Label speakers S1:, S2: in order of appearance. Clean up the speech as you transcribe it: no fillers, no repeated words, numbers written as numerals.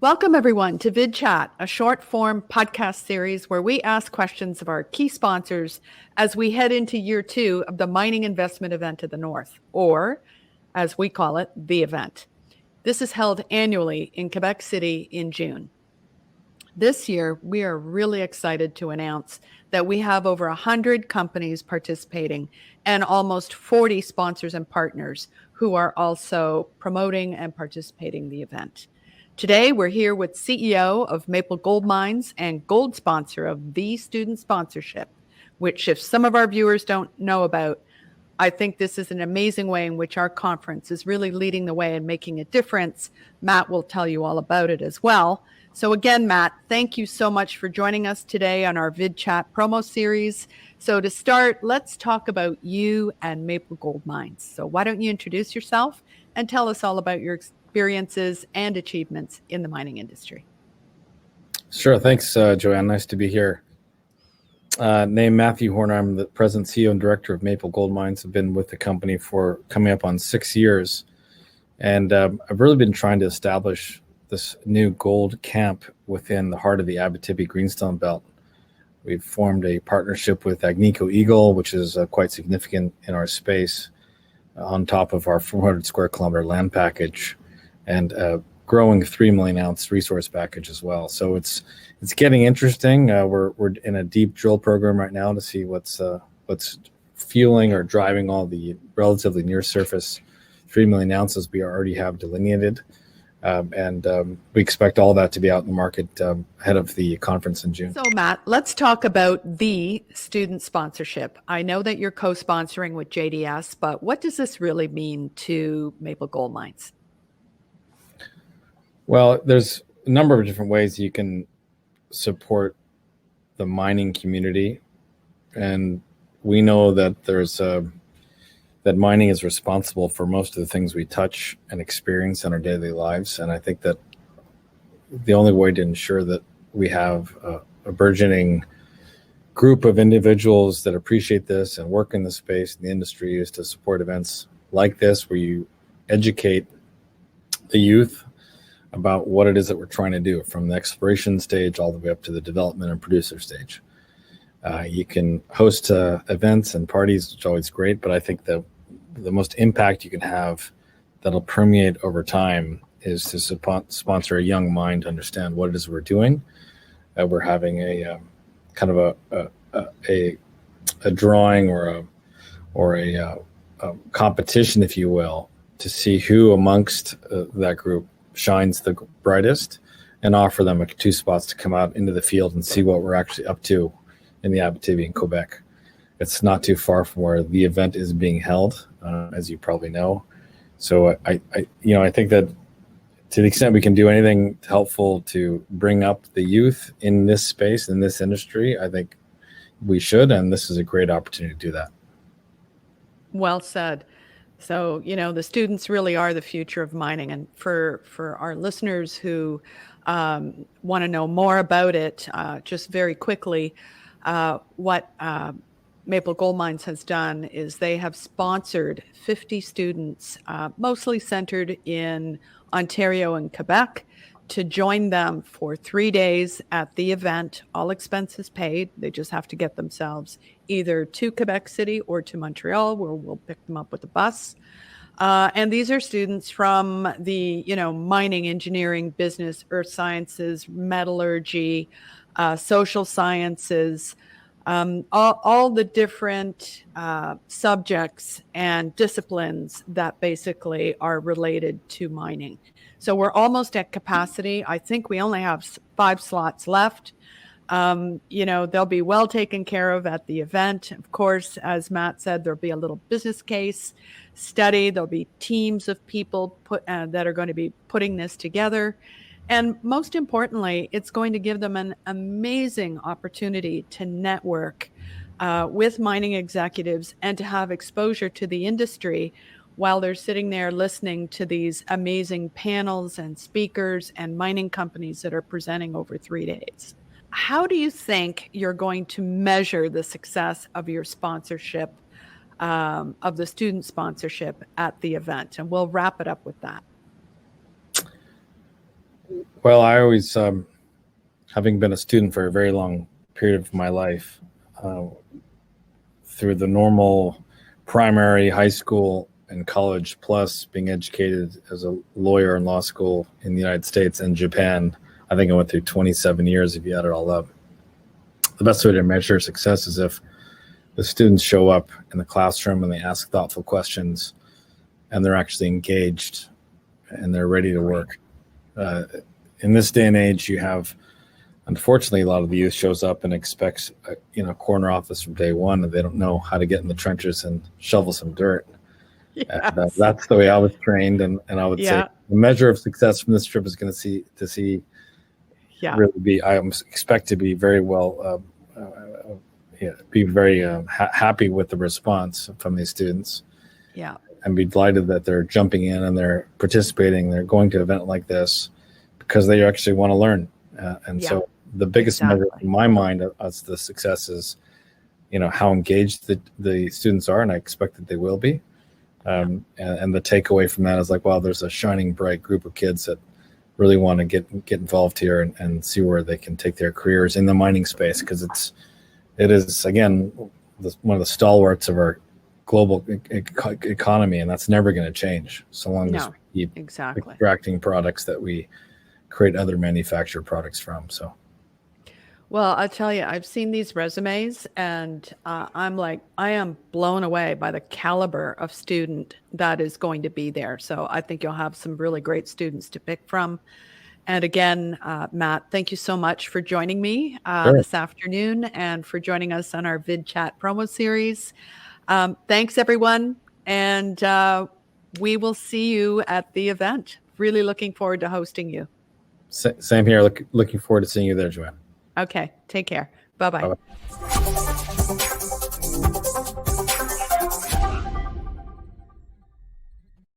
S1: Welcome, everyone, to Vid Chat, a short-form podcast series where we ask questions of our key sponsors as we head into year 2 of the Mining Investment Event of the North, or, as we call it, the event. This is held annually in Quebec City in June. This year, we are really excited to announce that we have over 100 companies participating and almost 40 sponsors and partners who are also promoting and participating in the event. Today, we're here with CEO of Maple Gold Mines and gold sponsor of the student sponsorship, which if some of our viewers don't know about, I think this is an amazing way in which our conference is really leading the way and making a difference. Matt will tell you all about it as well. So again, Matt, thank you so much for joining us today on our Vid Chat promo series. So to start, let's talk about you and Maple Gold Mines. So why don't you introduce yourself and tell us all about your experiences and achievements in the mining industry?
S2: Sure. Thanks, Joanne. Nice to be here. Named Matthew Horner. I'm the president, CEO, and director of Maple Gold Mines. I've been with the company for coming up on 6 years. And I've really been trying to establish this new gold camp within the heart of the Abitibi Greenstone belt. We've formed a partnership with Agnico Eagle, which is quite significant in our space, on top of our 400 square kilometer land package and growing 3 million ounce resource package as well. So it's getting interesting. We're in a deep drill program right now to see what's fueling or driving all the relatively near surface 3 million ounces we already have delineated. And we expect all that to be out in the market ahead of the conference in June.
S1: So Matt, let's talk about the student sponsorship. I know that you're co-sponsoring with JDS, but what does this really mean to Maple Gold Mines?
S2: Well, there's a number of different ways you can support the mining community. And we know that that mining is responsible for most of the things we touch and experience in our daily lives. And I think that the only way to ensure that we have a burgeoning group of individuals that appreciate this and work in the space in the industry is to support events like this, where you educate the youth about what it is that we're trying to do from the exploration stage all the way up to the development and producer stage. You can host events and parties, which is always great, but I think the most impact you can have that'll permeate over time is to sponsor a young mind to understand what it is we're doing. We're having a kind of a drawing or a competition, if you will, to see who amongst that group shines the brightest, and offer them 2 spots to come out into the field and see what we're actually up to in the Abitibi in Quebec. It's not too far from where the event is being held, as you probably know. So I think that to the extent we can do anything helpful to bring up the youth in this space, in this industry, I think we should, and this is a great opportunity to do that.
S1: Well said. So, the students really are the future of mining. And for our listeners who want to know more about it, just very quickly, what Maple Gold Mines has done is they have sponsored 50 students, mostly centered in Ontario and Quebec, to join them for 3 days at the event, all expenses paid. They just have to get themselves either to Quebec City or to Montreal, where we'll pick them up with a bus. And these are students from the, mining, engineering, business, earth sciences, metallurgy, social sciences, all the different subjects and disciplines that basically are related to mining. So we're almost at capacity. I think we only have 5 slots left. They'll be well taken care of at the event. Of course, as Matt said, there'll be a little business case study. There'll be teams of people that are going to be putting this together. And most importantly, it's going to give them an amazing opportunity to network with mining executives and to have exposure to the industry while they're sitting there listening to these amazing panels and speakers and mining companies that are presenting over 3 days. How do you think you're going to measure the success of your sponsorship, of the student sponsorship at the event? And we'll wrap it up with that.
S2: Well, I always, having been a student for a very long period of my life, uh, through the normal primary, high school, and college, plus being educated as a lawyer in law school in the United States and Japan. I think I went through 27 years if you add it all up. The best way to measure success is if the students show up in the classroom and they ask thoughtful questions and they're actually engaged and they're ready to work. In this day and age, you have, unfortunately, a lot of the youth shows up and expects a corner office from day one, and they don't know how to get in the trenches and shovel some dirt.
S1: Yes.
S2: That's the way I was trained, and I would say
S1: Yeah.
S2: the measure of success from this trip is going to see
S1: Yeah.
S2: really be. I expect to be very well, be very happy with the response from these students,
S1: Yeah.
S2: and be delighted that they're jumping in and they're participating. They're going to an event like this because they actually want to learn, and
S1: Yeah.
S2: so the biggest measure
S1: Exactly.
S2: in my mind of the success is, how engaged the students are, and I expect that they will be. And the takeaway from that is like, wow, there's a shining bright group of kids that really want to get involved here and see where they can take their careers in the mining space, because it is again one of the stalwarts of our global economy, and that's never going to change so long as
S1: No,
S2: we keep
S1: exactly.
S2: extracting products that we create other manufactured products from. So.
S1: Well, I tell you, I've seen these resumes, and I am blown away by the caliber of student that is going to be there. So I think you'll have some really great students to pick from. And again, Matt, thank you so much for joining me
S2: Sure.
S1: this afternoon and for joining us on our VidChat promo series. Thanks, everyone. And we will see you at the event. Really looking forward to hosting you.
S2: Same here. Looking forward to seeing you there, Joanne.
S1: Okay, take care. Bye-bye.
S2: Bye-bye.